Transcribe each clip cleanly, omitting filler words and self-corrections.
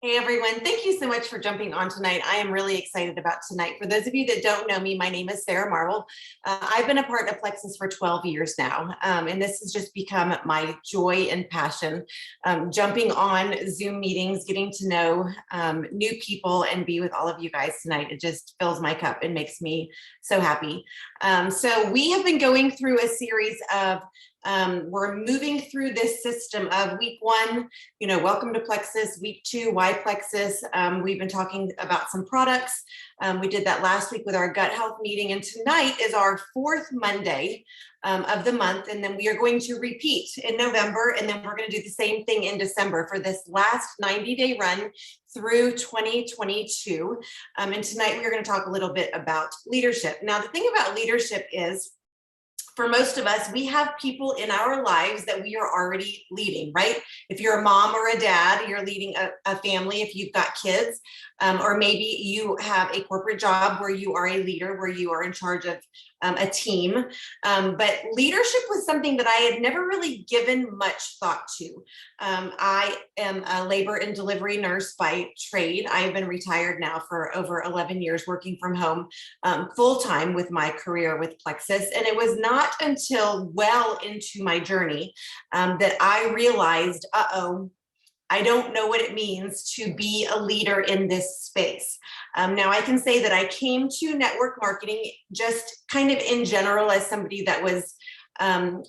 Hey everyone, thank you so much for jumping on tonight. I am really excited about tonight. For those of you that don't know me, my name is Sarah Marvel. I've been a part of Plexus for 12 years now, and this has just become my joy and passion. Jumping on Zoom meetings, getting to know new people and be with all of you guys tonight, it just fills my cup and makes me so happy. So we have been going through a series of we're moving through this system of week one, welcome to Plexus, week two, why Plexus. We've been talking about some products. We did that last week with our gut health meeting, and tonight is our fourth Monday of the month. And then we are going to repeat in November, and then we're going to do the same thing in December for this last 90-day run through 2022. And tonight we are going to talk a little bit about leadership. Now, the thing about leadership is, for most of us, we have people in our lives that we are already leading, right? If you're a mom or a dad, you're leading a family. If you've got kids, or maybe you have a corporate job where you are a leader, where you are in charge of a team. But leadership was something that I had never really given much thought to. I am a labor and delivery nurse by trade. I have been retired now for over 11 years, working from home full-time with my career with Plexus. And it was not until well into my journey that I realized, I don't know what it means to be a leader in this space. Now, I can say that I came to network marketing just kind of in general as somebody that was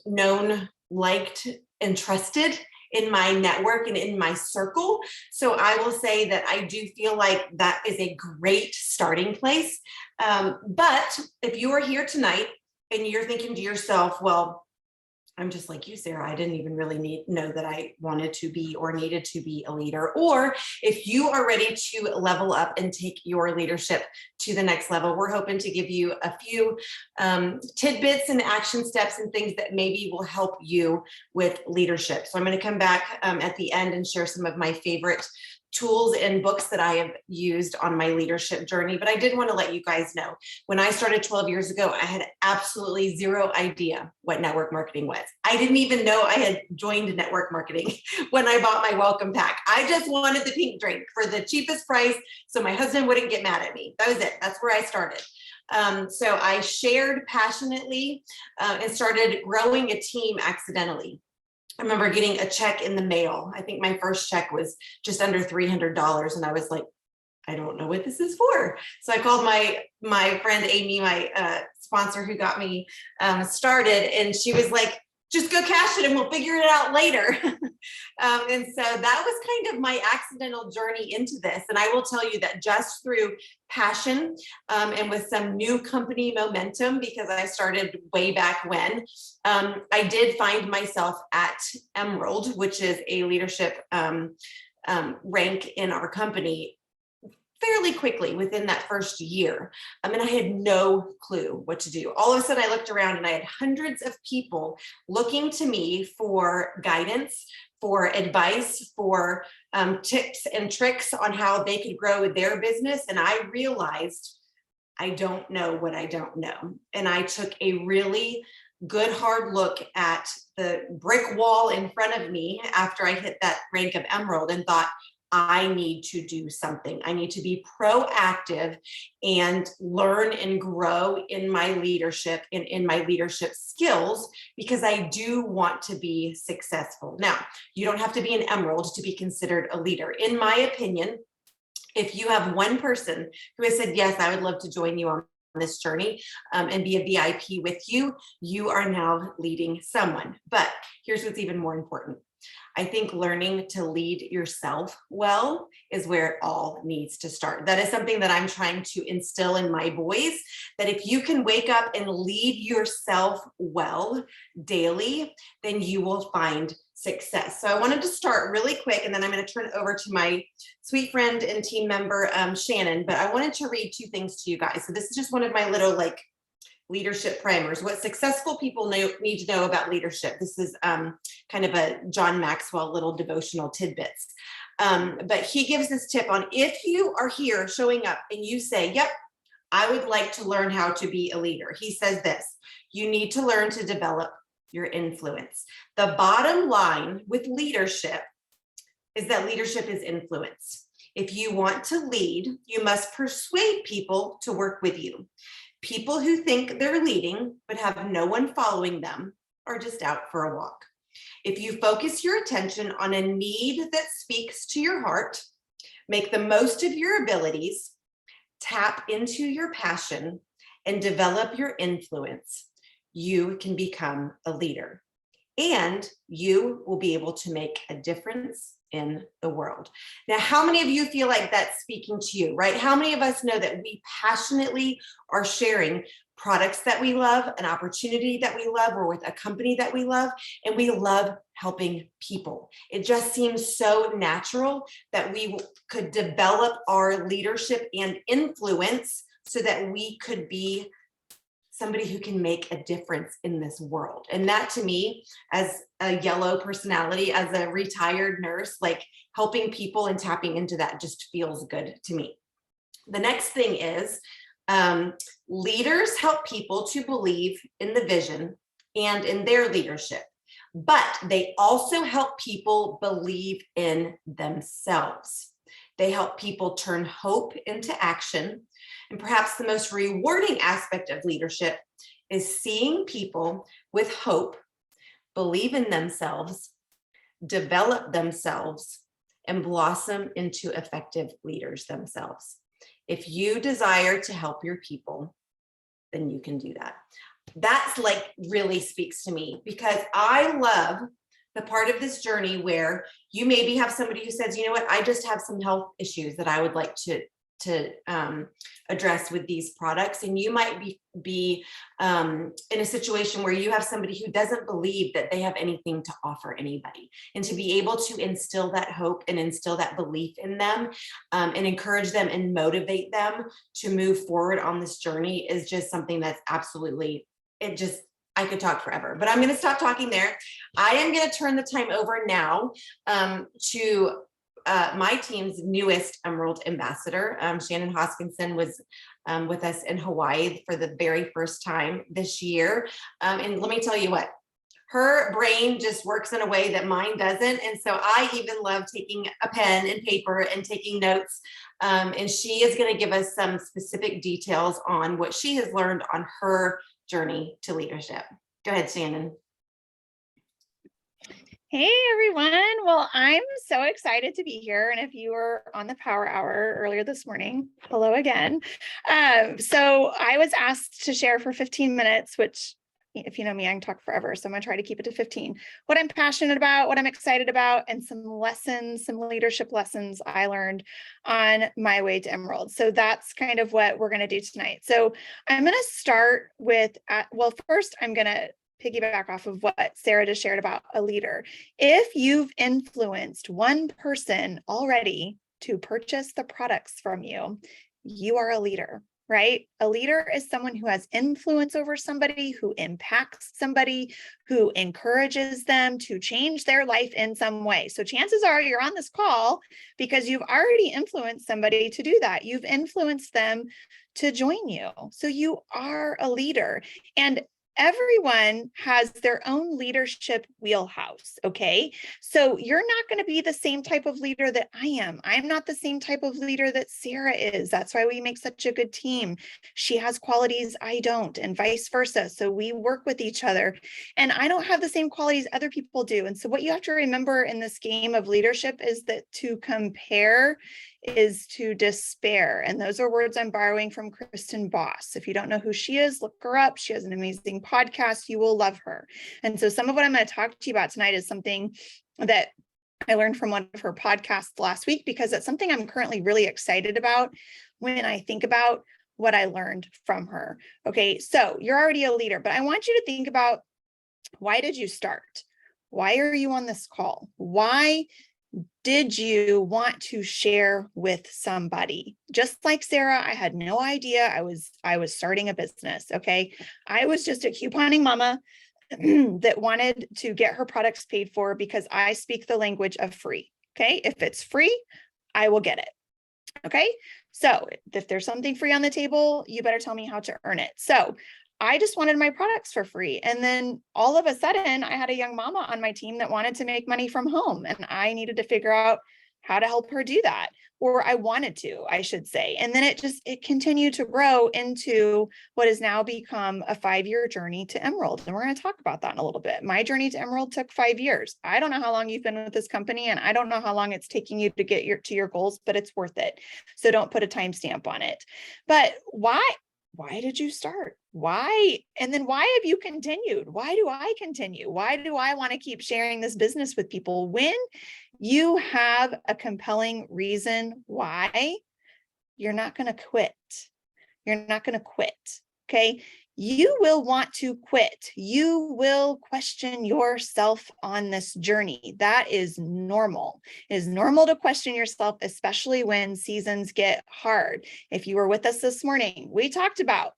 known, liked, and trusted in my network and in my circle. So I will say that I do feel like that is a great starting place. But if you are here tonight and you're thinking to yourself, well, I'm just like you, Sarah, I didn't even really know that I wanted to be or needed to be a leader. Or if you are ready to level up and take your leadership to the next level, we're hoping to give you a few tidbits and action steps and things that maybe will help you with leadership. So I'm going to come back at the end and share some of my favorite tools and books that I have used on my leadership journey. But I did want to let you guys know, when I started 12 years ago, I had absolutely zero idea what network marketing was. I didn't even know I had joined network marketing when I bought my welcome pack. I just wanted the pink drink for the cheapest price so my husband wouldn't get mad at me. That was it. That's where I started. So I shared passionately and started growing a team accidentally. I remember getting a check in the mail. I think my first check was just under $300. And I was like, I don't know what this is for. So I called my friend Amy, my sponsor who got me started. And she was like, just go cash it and we'll figure it out later. And so that was kind of my accidental journey into this. And I will tell you that just through passion and with some new company momentum, because I started way back when, I did find myself at Emerald, which is a leadership rank in our company, fairly quickly within that first year. And I had no clue what to do. All of a sudden I looked around and I had hundreds of people looking to me for guidance, for advice, for tips and tricks on how they could grow their business. And I realized I don't know what I don't know. And I took a really good hard look at the brick wall in front of me after I hit that rank of Emerald and thought, I need to do something. I need to be proactive and learn and grow in my leadership and in my leadership skills, because I do want to be successful. Now, you don't have to be an Emerald to be considered a leader. In my opinion, if you have one person who has said, yes, I would love to join you on this journey and be a VIP with you, you are now leading someone. But here's what's even more important. I think learning to lead yourself well is where it all needs to start. That is something that I'm trying to instill in my boys, that if you can wake up and lead yourself well daily, then you will find success. So I wanted to start really quick, and then I'm going to turn it over to my sweet friend and team member, Shannon. But I wanted to read two things to you guys. So this is just one of my little leadership primers, what successful people need to know about leadership. This is kind of a John Maxwell little devotional tidbits. But he gives this tip on, if you are here showing up and you say, yep, I would like to learn how to be a leader. He says this, you need to learn to develop your influence. The bottom line with leadership is that leadership is influence. If you want to lead, you must persuade people to work with you. People who think they're leading but have no one following them are just out for a walk. If you focus your attention on a need that speaks to your heart, make the most of your abilities, tap into your passion, and develop your influence, you can become a leader. And you will be able to make a difference in the world. Now, how many of you feel like that's speaking to you, right? How many of us know that we passionately are sharing products that we love, an opportunity that we love, or with a company that we love, and we love helping people? It just seems so natural that we could develop our leadership and influence so that we could be somebody who can make a difference in this world. And that, to me, as a yellow personality, as a retired nurse, like helping people and tapping into that just feels good to me. The next thing is leaders help people to believe in the vision and in their leadership, but they also help people believe in themselves. They help people turn hope into action. And perhaps the most rewarding aspect of leadership is seeing people with hope believe in themselves, develop themselves, and blossom into effective leaders themselves. If you desire to help your people, then you can do that. That's like really speaks to me, because I love the part of this journey where you maybe have somebody who says, you know what, I just have some health issues that I would like to address with these products. And you might be in a situation where you have somebody who doesn't believe that they have anything to offer anybody. And to be able to instill that hope and instill that belief in them, and encourage them and motivate them to move forward on this journey is just something that's absolutely, I could talk forever, but I'm going to stop talking there. I am going to turn the time over now to my team's newest Emerald ambassador. Shannon Hoskinson was with us in Hawaii for the very first time this year. And let me tell you what, her brain just works in a way that mine doesn't. And so I even love taking a pen and paper and taking notes. And she is going to give us some specific details on what she has learned on her journey to leadership. Go ahead, Shannon. Hey everyone. Well, I'm so excited to be here. And if you were on the Power Hour earlier this morning, hello again. So I was asked to share for 15 minutes, which if you know me, I can talk forever. So I'm going to try to keep it to 15. What I'm passionate about, what I'm excited about, and some lessons, some leadership lessons I learned on my way to Emerald. So that's kind of what we're going to do tonight. So I'm going to start with, well, first I'm going to piggyback off of what Sarah just shared about a leader. If you've influenced one person already to purchase the products from you, you are a leader, right? A leader is someone who has influence over somebody, who impacts somebody, who encourages them to change their life in some way. So chances are you're on this call because you've already influenced somebody to do that. You've influenced them to join you. So you are a leader. And everyone has their own leadership wheelhouse. Okay. So you're not going to be the same type of leader that I am. I'm not the same type of leader that Sarah is. That's why we make such a good team. She has qualities I don't, and vice versa. So we work with each other, and I don't have the same qualities other people do. And so what you have to remember in this game of leadership is that to compare is to despair. And those are words I'm borrowing from Kristen Boss. If you don't know who she is, look her up. She has an amazing podcast. You will love her. And so some of what I'm going to talk to you about tonight is something that I learned from one of her podcasts last week, because it's something I'm currently really excited about when I think about what I learned from her. Okay, so you're already a leader, but I want you to think about, why did you start? Why are you on this call? Why did you want to share with somebody? Just like Sarah, I had no idea I was starting a business. Okay. I was just a couponing mama that wanted to get her products paid for because I speak the language of free. Okay. If it's free, I will get it. Okay. So if there's something free on the table, you better tell me how to earn it. So I just wanted my products for free. And then all of a sudden I had a young mama on my team that wanted to make money from home, and I needed to figure out how to help her do that. Or I wanted to, I should say. And then it continued to grow into what has now become a 5-year journey to Emerald. And we're going to talk about that in a little bit. My journey to Emerald took 5 years. I don't know how long you've been with this company, and I don't know how long it's taking you to get to your goals, but it's worth it. So don't put a timestamp on it. But why did you start? Why? And then why have you continued? Why do I continue? Why do I want to keep sharing this business with people? When you have a compelling reason why, you're not going to quit. You're not going to quit. Okay. You will want to quit. You will question yourself on this journey. That is normal. It is normal to question yourself, especially when seasons get hard. If you were with us this morning, we talked about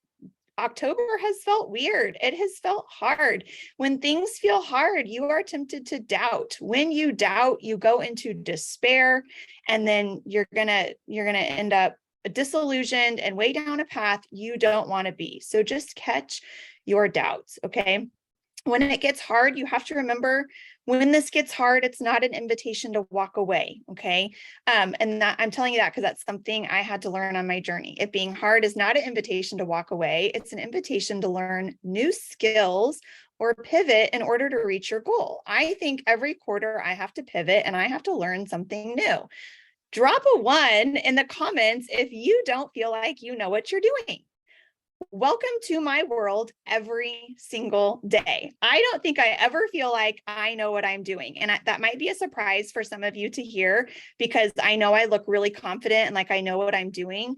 October has felt weird. It has felt hard. When things feel hard, you are tempted to doubt. When you doubt, you go into despair, and then you're gonna end up disillusioned and way down a path you don't want to be. So just catch your doubts, okay? When it gets hard, you have to remember, when this gets hard, it's not an invitation to walk away, okay? And that, I'm telling you that because that's something I had to learn on my journey. It being hard is not an invitation to walk away. It's an invitation to learn new skills or pivot in order to reach your goal. I think every quarter I have to pivot and I have to learn something new. Drop a 1 in the comments if you don't feel like you know what you're doing. Welcome to my world every single day. I don't think I ever feel like I know what I'm doing. And that might be a surprise for some of you to hear, because I know I look really confident and like I know what I'm doing,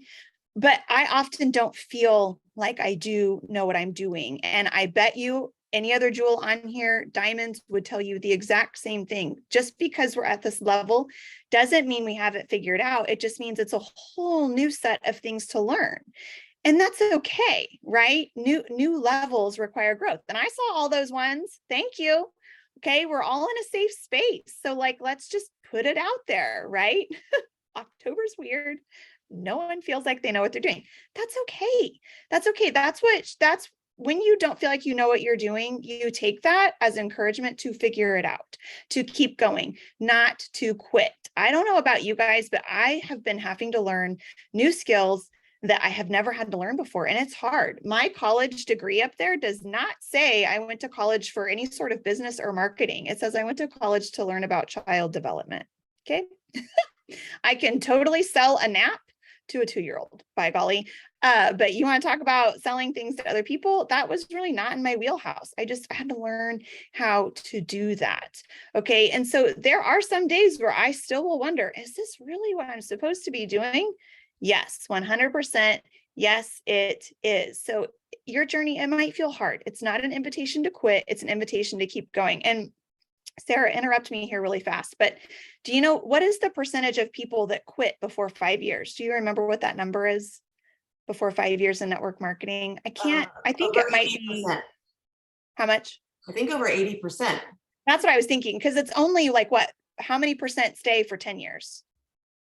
but I often don't feel like I do know what I'm doing. And I bet you any other jewel on here, diamonds, would tell you the exact same thing. Just because we're at this level doesn't mean we have it figured out. It just means it's a whole new set of things to learn. And that's okay, right? New levels require growth. And I saw all those ones. Thank you. Okay, we're all in a safe space. So like, let's just put it out there, right? October's weird. No one feels like they know what they're doing. That's okay. That's okay. That's when you don't feel like you know what you're doing, you take that as encouragement to figure it out, to keep going, not to quit. I don't know about you guys, but I have been having to learn new skills that I have never had to learn before. And it's hard. My college degree up there does not say I went to college for any sort of business or marketing. It says I went to college to learn about child development. Okay. I can totally sell a nap to a 2-year-old, by golly. But you want to talk about selling things to other people? That was really not in my wheelhouse. I had to learn how to do that. Okay. And so there are some days where I still will wonder, is this really what I'm supposed to be doing? Yes, 100%. Yes, it is. So your journey, it might feel hard. It's not an invitation to quit. It's an invitation to keep going. And Sarah, interrupt me here really fast, but do you know what is the percentage of people that quit before 5 years? Do you remember what that number is before 5 years in network marketing? I think it might 80%. be, how much? I think over 80%. That's what I was thinking, because it's only like what, how many percent stay for 10 years?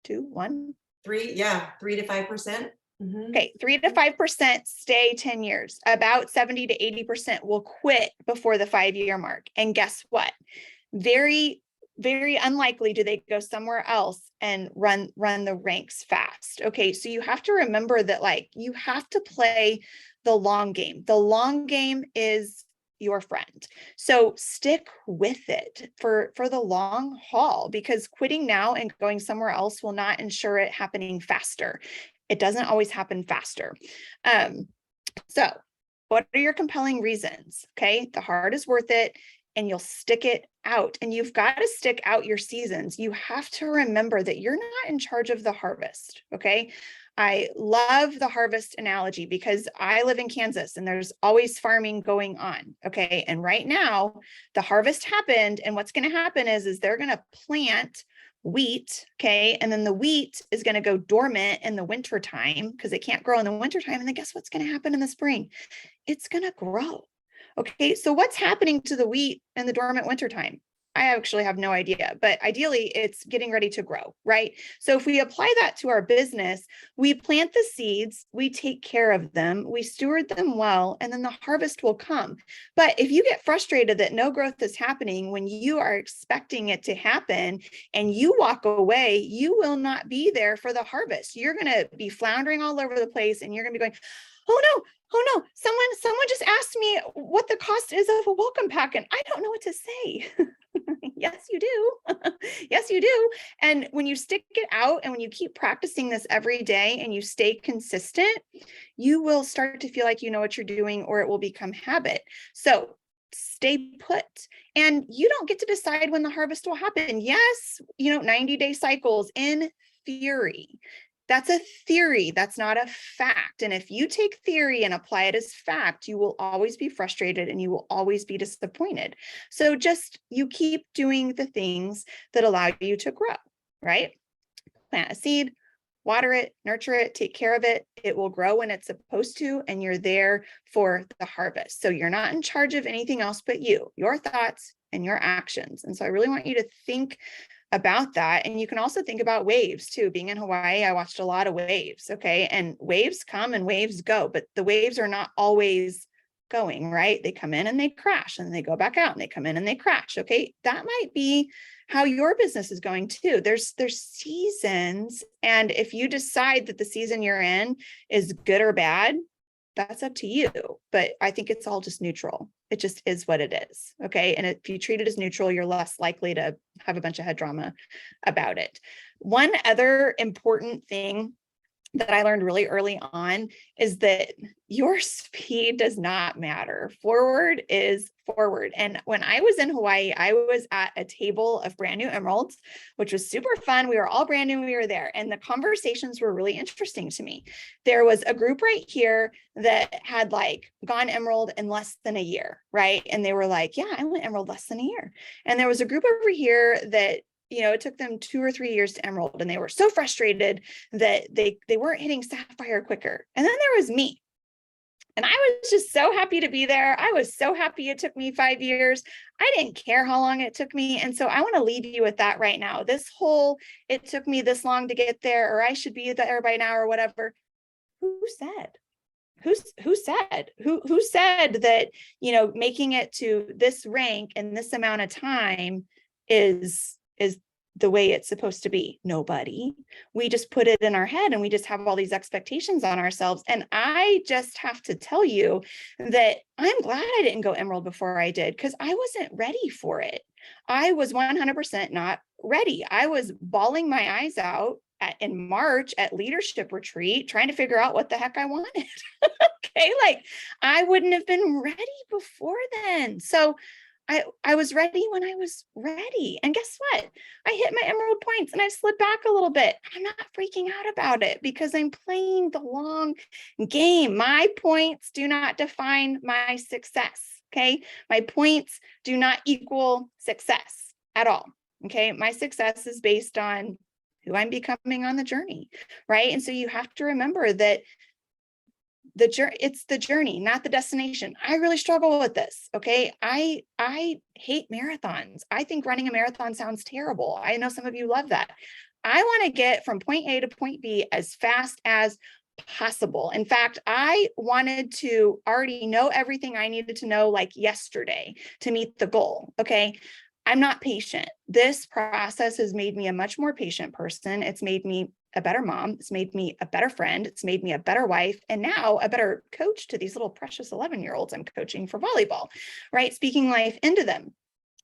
2, 1? 3 to 5%. Okay, 3 to 5% stay 10 years. About 70 to 80% will quit before the 5-year mark. And guess what? Very, very unlikely do they go somewhere else and run the ranks fast. Okay, so you have to remember that, like, you have to play the long game. The long game is your friend. So stick with it for the long haul, because quitting now and going somewhere else will not ensure it happening faster. It doesn't always happen faster. So what are your compelling reasons? Okay, the hard is worth it, and you'll stick it out. And you've got to stick out your seasons. You have to remember that you're not in charge of the harvest. Okay. I love the harvest analogy because I live in Kansas and there's always farming going on. Okay. And right now the harvest happened, and what's going to happen is they're going to plant wheat. Okay. And then the wheat is going to go dormant in the winter time because it can't grow in the winter time. And then guess what's going to happen in the spring? It's going to grow. Okay. So what's happening to the wheat in the dormant winter time? I actually have no idea, but ideally it's getting ready to grow, right? So if we apply that to our business, we plant the seeds, we take care of them, we steward them well, and then the harvest will come. But if you get frustrated that no growth is happening when you are expecting it to happen and you walk away, you will not be there for the harvest. You're going to be floundering all over the place, and you're going to be going, oh no, someone just asked me what the cost is of a welcome pack, and I don't know what to say. Yes, you do. Yes, you do. And when you stick it out and when you keep practicing this every day and you stay consistent, you will start to feel like you know what you're doing, or it will become habit. So stay put, and you don't get to decide when the harvest will happen. Yes, 90-day cycles in theory. That's a theory. That's not a fact. And if you take theory and apply it as fact, you will always be frustrated and you will always be disappointed. So just you keep doing the things that allow you to grow, right? Plant a seed, water it, nurture it, take care of it. It will grow when it's supposed to, and you're there for the harvest. So you're not in charge of anything else but you, your thoughts and your actions. And so I really want you to think about that. And you can also think about waves too. Being in Hawaii, I watched a lot of waves. Okay. And waves come and waves go, but the waves are not always going, right? They come in and they crash, and they go back out, and they come in and they crash. Okay. That might be how your business is going too. There's seasons. And if you decide that the season you're in is good or bad, that's up to you. But I think it's all just neutral. It just is what it is. Okay. And if you treat it as neutral, you're less likely to have a bunch of head drama about it. One other important thing that I learned really early on is that your speed does not matter. Forward is forward. And when I was in Hawaii, I was at a table of brand new emeralds, which was super fun. We were all brand new when we were there, and the conversations were really interesting to me. There was a group right here that had like gone emerald in less than a year, right? And they were like, yeah, I went emerald less than a year. And there was a group over here that it took them 2 or 3 years to emerald, and they were so frustrated that they weren't hitting sapphire quicker. And then there was me. And I was just so happy to be there. I was so happy it took me 5 years. I didn't care how long it took me. And so I want to leave you with that right now. This whole, it took me this long to get there, or I should be there by now, or whatever. Who said? Who said that, making it to this rank in this amount of time is the way it's supposed to be? Nobody. We just put it in our head, and we just have all these expectations on ourselves. And I just have to tell you that I'm glad I didn't go emerald before I did, because I wasn't ready for it. I was 100% not ready. I was bawling my eyes out in March at leadership retreat, trying to figure out what the heck I wanted. Okay. Like, I wouldn't have been ready before then. So I was ready when I was ready. And guess what? I hit my emerald points and I slid back a little bit. I'm not freaking out about it, because I'm playing the long game. My points do not define my success. Okay. My points do not equal success at all. Okay. My success is based on who I'm becoming on the journey. Right. And so you have to remember that it's the journey, not the destination. I really struggle with this. Okay. I hate marathons. I think running a marathon sounds terrible. I know some of you love that. I want to get from point A to point B as fast as possible. In fact, I wanted to already know everything I needed to know like yesterday to meet the goal. Okay. I'm not patient. This process has made me a much more patient person. It's made me a better mom. It's made me a better friend. It's made me a better wife, and now a better coach to these little precious 11-year-olds I'm coaching for volleyball, right? Speaking life into them.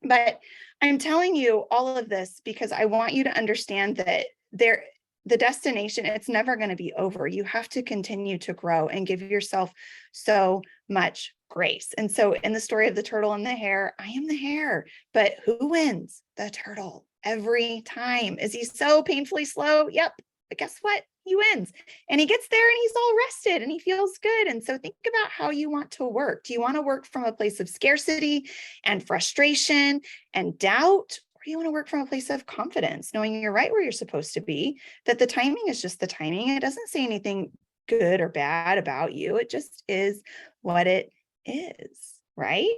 But I'm telling you all of this because I want you to understand that the destination, it's never going to be over. You have to continue to grow and give yourself so much grace. And so in the story of the turtle and the hare, I am the hare, but who wins? The turtle every time. Is he so painfully slow? Yep. But guess what? He wins, and he gets there and he's all rested and he feels good. And so think about how you want to work. Do you want to work from a place of scarcity and frustration and doubt? Or do you want to work from a place of confidence, knowing you're right where you're supposed to be, that the timing is just the timing? It doesn't say anything good or bad about you. It just is what it is, right?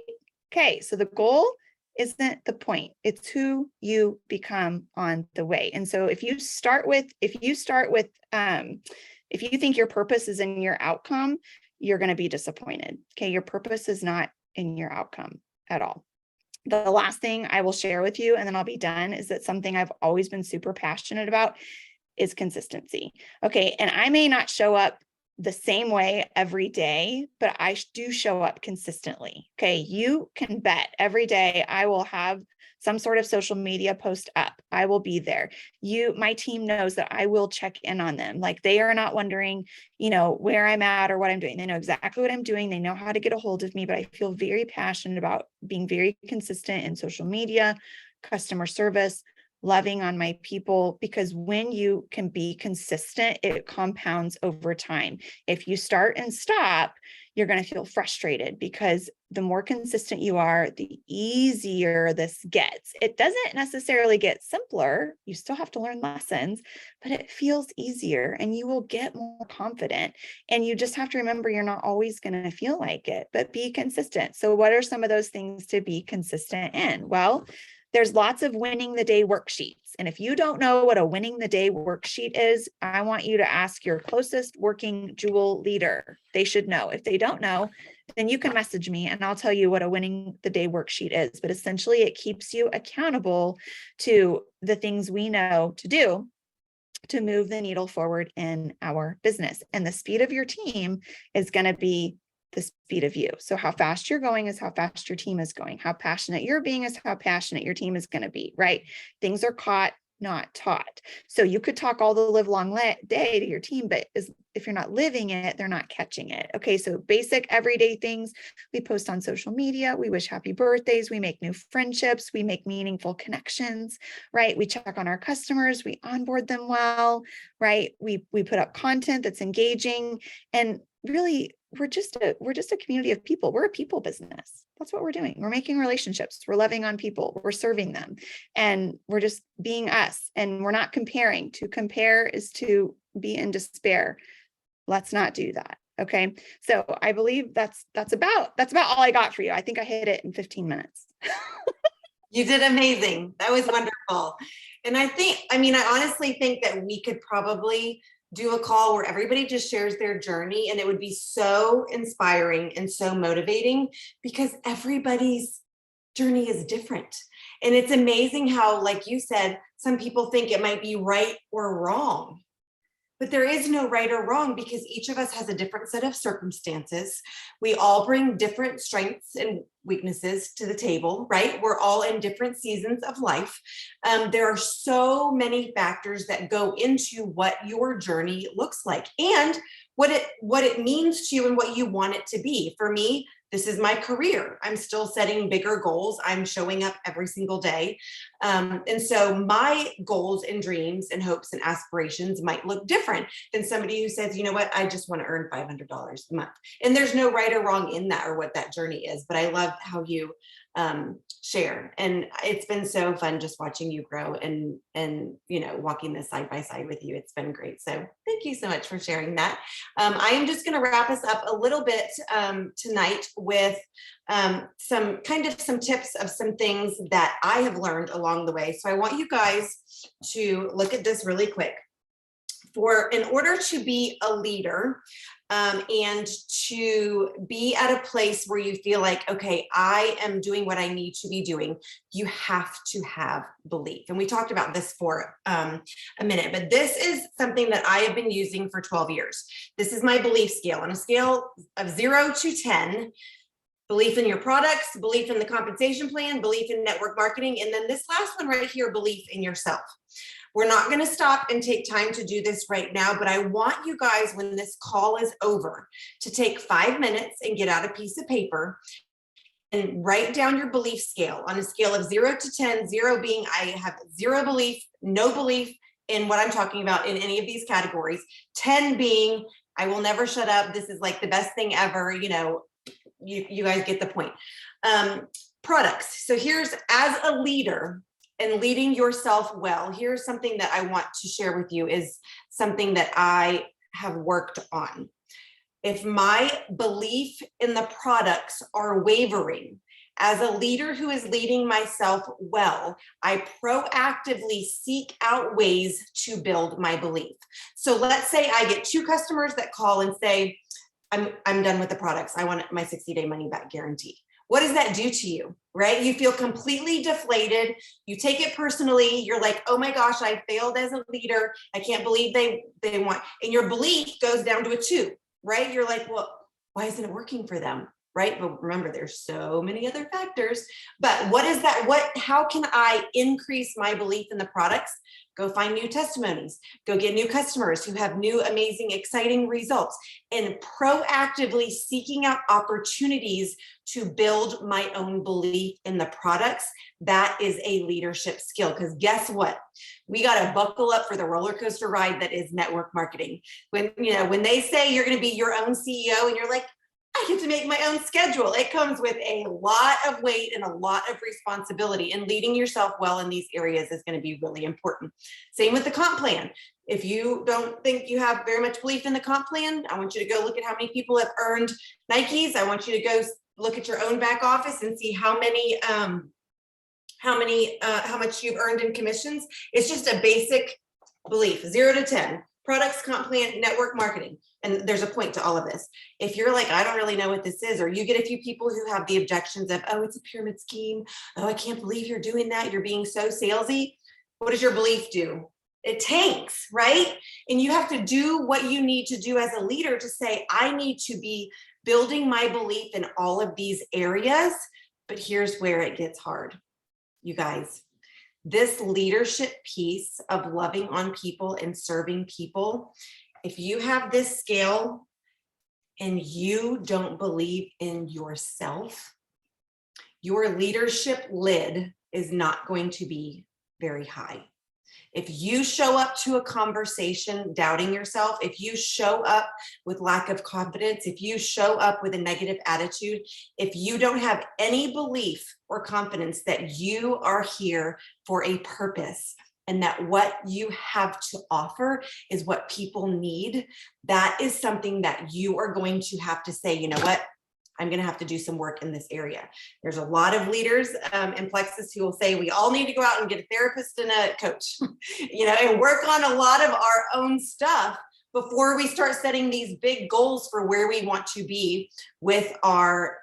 Okay, so the goal isn't the point. It's who you become on the way. And so if you start with, if you think your purpose is in your outcome, you're going to be disappointed. Okay. Your purpose is not in your outcome at all. The last thing I will share with you, and then I'll be done, is that something I've always been super passionate about is consistency. Okay. And I may not show up the same way every day, but I do show up consistently. Okay. You can bet every day I will have some sort of social media post up. I will be there. My team knows that I will check in on them. Like, they are not wondering, where I'm at or what I'm doing. They know exactly what I'm doing. They know how to get a hold of me, but I feel very passionate about being very consistent in social media, customer service, loving on my people, because when you can be consistent, it compounds over time. If you start and stop, you're going to feel frustrated, because the more consistent you are, the easier this gets. It doesn't necessarily get simpler. You still have to learn lessons, but it feels easier and you will get more confident. And you just have to remember, you're not always going to feel like it, but be consistent. So what are some of those things to be consistent in? Well, there's lots of winning the day worksheets. And if you don't know what a winning the day worksheet is, I want you to ask your closest working Jewel leader. They should know. If they don't know, then you can message me and I'll tell you what a winning the day worksheet is. But essentially, it keeps you accountable to the things we know to do to move the needle forward in our business. And the speed of your team is going to be the speed of you. So how fast you're going is how fast your team is going. How passionate you're being is how passionate your team is going to be, right? Things are caught, not taught. So you could talk all the live long day to your team, but if you're not living it, they're not catching it. Okay. So basic everyday things we post on social media. We wish happy birthdays. We make new friendships. We make meaningful connections, right? We check on our customers. We onboard them well, right? We put up content that's engaging, and really, we're just a community of people. We're a people business. That's what we're doing. We're making relationships. We're loving on people. We're serving them. And we're just being us. And we're not comparing. To compare is to be in despair. Let's not do that. Okay. So I believe that's about all I got for you. I think I hit it in 15 minutes. You did amazing. That was wonderful. And I honestly think that we could probably do a call where everybody just shares their journey, and it would be so inspiring and so motivating, because everybody's journey is different. And it's amazing how, like you said, some people think it might be right or wrong. But there is no right or wrong, because each of us has a different set of circumstances. We all bring different strengths and weaknesses to the table, right? We're all in different seasons of life. There are so many factors that go into what your journey looks like and what it means to you and what you want it to be. For me, this is my career. I'm still setting bigger goals. I'm showing up every single day. And so my goals and dreams and hopes and aspirations might look different than somebody who says, you know what, I just want to earn $500 a month. And there's no right or wrong in that, or what that journey is. But I love how you share. And it's been so fun just watching you grow and walking this side by side with you. It's been great. So thank you so much for sharing that. I am just going to wrap us up a little bit tonight with some tips of some things that I have learned along the way. So I want you guys to look at this really quick. In order to be a leader and to be at a place where you feel like, okay, I am doing what I need to be doing, you have to have belief. And we talked about this for a minute, but this is something that I have been using for 12 years. This is my belief scale. On a scale of 0 to 10, belief in your products, belief in the compensation plan, belief in network marketing, and then this last one right here, belief in yourself. We're not going to stop and take time to do this right now, but I want you guys, when this call is over, to take 5 minutes and get out a piece of paper and write down your belief scale on a scale of 0 to 10, 0 being I have zero belief, no belief in what I'm talking about in any of these categories, 10 being I will never shut up. This is like the best thing ever. You guys get the point. Products. So here's, as a leader, and leading yourself well, here's something that I want to share with you, is something that I have worked on. If my belief in the products are wavering, As a leader who is leading myself well, I proactively seek out ways to build my belief. So let's say I get 2 customers that call and say, I'm done with the products. I want my 60-day money back guarantee. What does that do to you, right? You feel completely deflated. You take it personally. You're like, oh my gosh, I failed as a leader. I can't believe they want, and your belief goes down to a 2, right? You're like, well, why isn't it working for them? Right? But remember, there's so many other factors. But what is that? How can I increase my belief in the products? Go find new testimonies, go get new customers who have new, amazing, exciting results, and proactively seeking out opportunities to build my own belief in the products. That is a leadership skill. Because guess what? We got to buckle up for the roller coaster ride that is network marketing. When they say you're going to be your own CEO and you're like, I get to make my own schedule. It comes with a lot of weight and a lot of responsibility, and leading yourself well in these areas is going to be really important. Same with the comp plan. If you don't think you have very much belief in the comp plan, I want you to go look at how many people have earned Nikes. I want you to go look at your own back office and see how much you've earned in commissions. It's just a basic belief, 0 to 10. Products, comp plan, network marketing. And there's a point to all of this. If you're like, I don't really know what this is, or you get a few people who have the objections of, oh, it's a pyramid scheme. Oh, I can't believe you're doing that. You're being so salesy. What does your belief do? It tanks, right? And you have to do what you need to do as a leader to say, I need to be building my belief in all of these areas. But here's where it gets hard, you guys. This leadership piece of loving on people and serving people, if you have this scale and you don't believe in yourself, your leadership lid is not going to be very high. If you show up to a conversation doubting yourself, if you show up with lack of confidence, if you show up with a negative attitude, if you don't have any belief or confidence that you are here for a purpose and that what you have to offer is what people need, that is something that you are going to have to say, you know what? I'm going to have to do some work in this area. There's a lot of leaders in Plexus who will say we all need to go out and get a therapist and a coach, and work on a lot of our own stuff before we start setting these big goals for where we want to be with our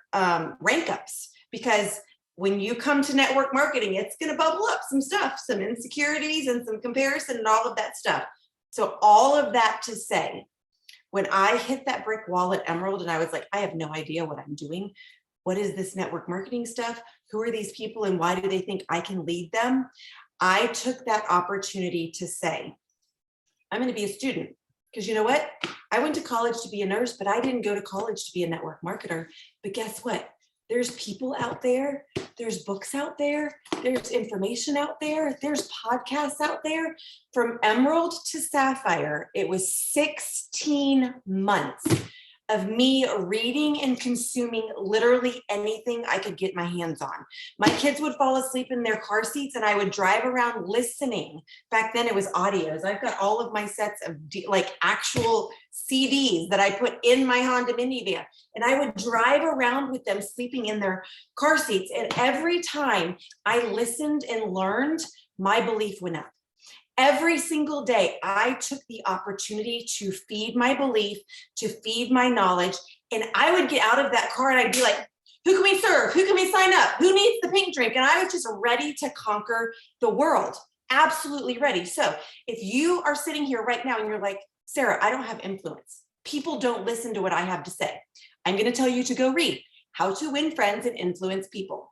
rank ups. Because when you come to network marketing, it's going to bubble up some stuff, some insecurities and some comparison and all of that stuff. So all of that to say, when I hit that brick wall at Emerald and I was like, I have no idea what I'm doing. What is this network marketing stuff? Who are these people and why do they think I can lead them? I took that opportunity to say, I'm going to be a student. Because you know what? I went to college to be a nurse, but I didn't go to college to be a network marketer. But guess what? There's people out there. There's books out there. There's information out there. There's podcasts out there. From Emerald to Sapphire, it was 16 months of me reading and consuming literally anything I could get my hands on. My kids would fall asleep in their car seats and I would drive around listening. Back then it was audios. I've got all of my sets of actual CDs that I put in my Honda minivan, and I would drive around with them sleeping in their car seats. And every time I listened and learned, my belief went up. Every single day, I took the opportunity to feed my belief, to feed my knowledge. And I would get out of that car and I'd be like, who can we serve? Who can we sign up? Who needs the pink drink? And I was just ready to conquer the world. Absolutely ready. So if you are sitting here right now and you're like, Sarah, I don't have influence. People don't listen to what I have to say. I'm going to tell you to go read How to Win Friends and Influence People.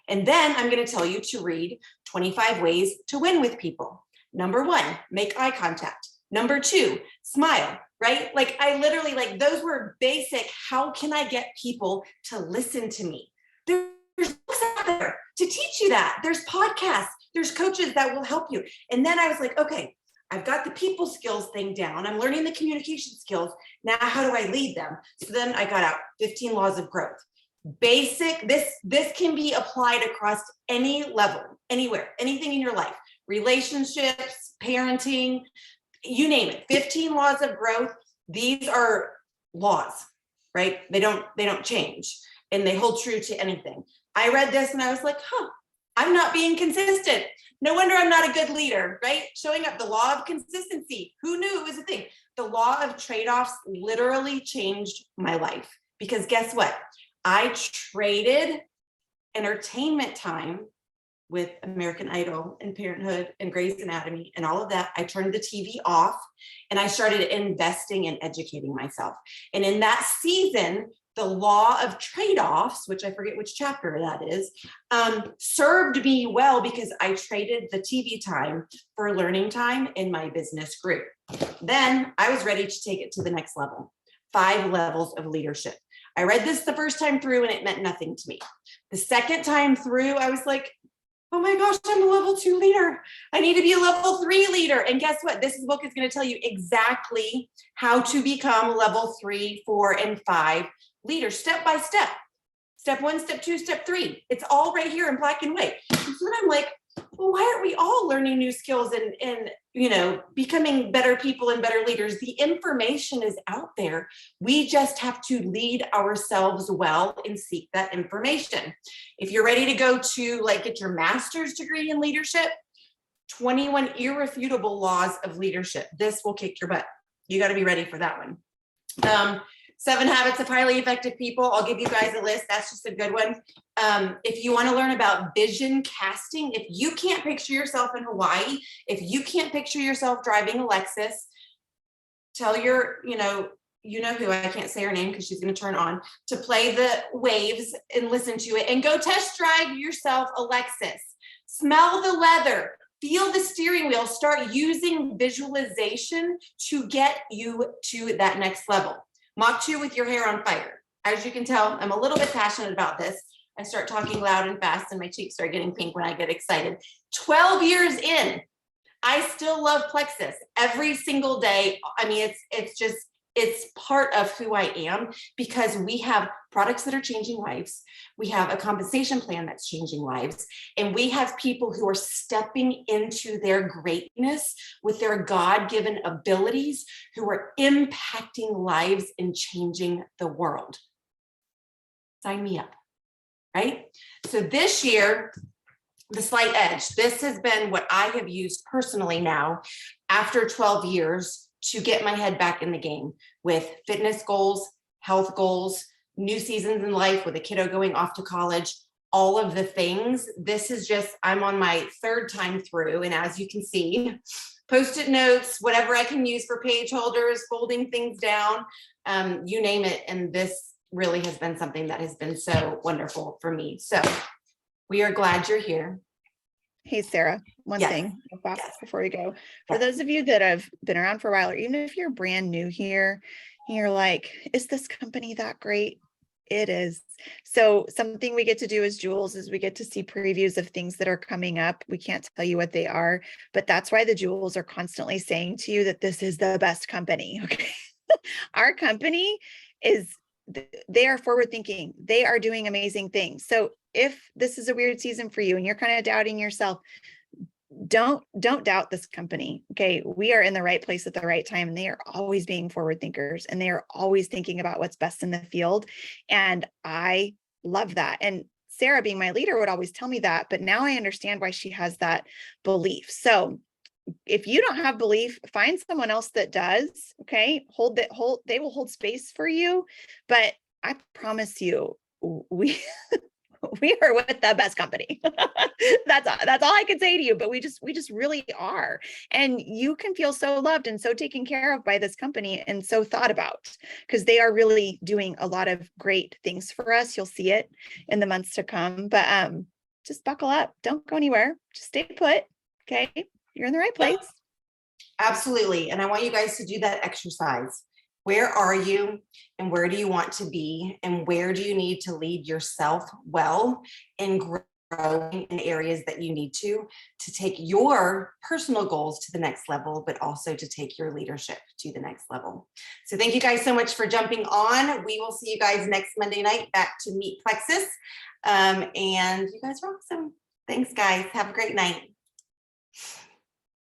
And then I'm going to tell you to read 25 Ways to Win with People. Number 1, make eye contact. Number 2, smile, right? I literally, those were basic, how can I get people to listen to me? There's books out there to teach you that. There's podcasts, there's coaches that will help you. And then I was like, okay, I've got the people skills thing down. I'm learning the communication skills. Now, how do I lead them? So then I got out 15 laws of growth. Basic, this can be applied across any level, anywhere, anything in your life. Relationships, parenting, you name it. 15 laws of growth. These are laws, right? They don't change and they hold true to anything. I read this and I was like, I'm not being consistent. No wonder I'm not a good leader, right? Showing up, the law of consistency. Who knew it was a thing? The law of trade-offs literally changed my life, because guess what? I traded entertainment time with American Idol and Parenthood and Grey's Anatomy and all of that. I turned the TV off and I started investing and educating myself. And in that season, the law of trade-offs, which I forget which chapter that is, served me well, because I traded the TV time for learning time in my business group. Then I was ready to take it to the next level, 5 levels of leadership. I read this the first time through and it meant nothing to me. The second time through, I was like, oh my gosh, I'm a level 2 leader. I need to be a level 3 leader. And guess what? This book is going to tell you exactly how to become level 3, 4, and 5 leaders, step by step. Step 1, step 2, step 3. It's all right here in black and white. So then I'm like, well, why aren't we all learning new skills and becoming better people and better leaders? The information is out there. We just have to lead ourselves well and seek that information. If you're ready to go to get your master's degree in leadership, 21 irrefutable laws of leadership. This will kick your butt. You got to be ready for that one. 7 habits of highly effective people. I'll give you guys a list. That's just a good one. If you want to learn about vision casting, if you can't picture yourself in Hawaii, if you can't picture yourself driving a Lexus, tell your, you know who, I can't say her name because she's going to turn on, to play the waves and listen to it, and go test drive yourself a Lexus. Smell the leather. Feel the steering wheel. Start using visualization to get you to that next level. Mach 2 with your hair on fire. As you can tell, I'm a little bit passionate about this. I start talking loud and fast and my cheeks start getting pink when I get excited. 12 years in, I still love Plexus every single day. I mean, it's part of who I am, because we have products that are changing lives. We have a compensation plan that's changing lives. And we have people who are stepping into their greatness with their God-given abilities, who are impacting lives and changing the world. Sign me up, right? So this year, the Slight Edge, this has been what I have used personally now after 12 years to get my head back in the game with fitness goals, health goals, new seasons in life with a kiddo going off to college, all of the things. This is just, I'm on my 3rd time through. And as you can see, Post-it notes, whatever I can use for page holders, folding things down, you name it. And this really has been something that has been so wonderful for me. So we are glad you're here. Hey, Sarah, one Yes. thing Yes. before we go. For Yes. those of you that have been around for a while, or even if you're brand new here, and you're like, is this company that great? It is. So something we get to do as Jewels is we get to see previews of things that are coming up. We can't tell you what they are, but that's why the Jewels are constantly saying to you that this is the best company. Okay. Our company they are forward thinking. They are doing amazing things. So if this is a weird season for you and you're kind of doubting yourself, don't doubt this company. Okay. We are in the right place at the right time, and they are always being forward thinkers, and they are always thinking about what's best in the field. And I love that. And Sarah, being my leader, would always tell me that, but now I understand why she has that belief. So if you don't have belief, find someone else that does. Okay. They will hold space for you. But I promise you, we are with the best company. That's all I can say to you, but we just really are. And you can feel so loved and so taken care of by this company and so thought about, because they are really doing a lot of great things for us. You'll see it in the months to come, but just buckle up. Don't go anywhere. Just stay put. Okay. You're in the right place. Absolutely. And I want you guys to do that exercise. Where are you, and where do you want to be, and where do you need to lead yourself well and growing in areas that you need to take your personal goals to the next level, but also to take your leadership to the next level. So thank you guys so much for jumping on. We will see you guys next Monday night back to Meet Plexus. And you guys are awesome. Thanks, guys. Have a great night.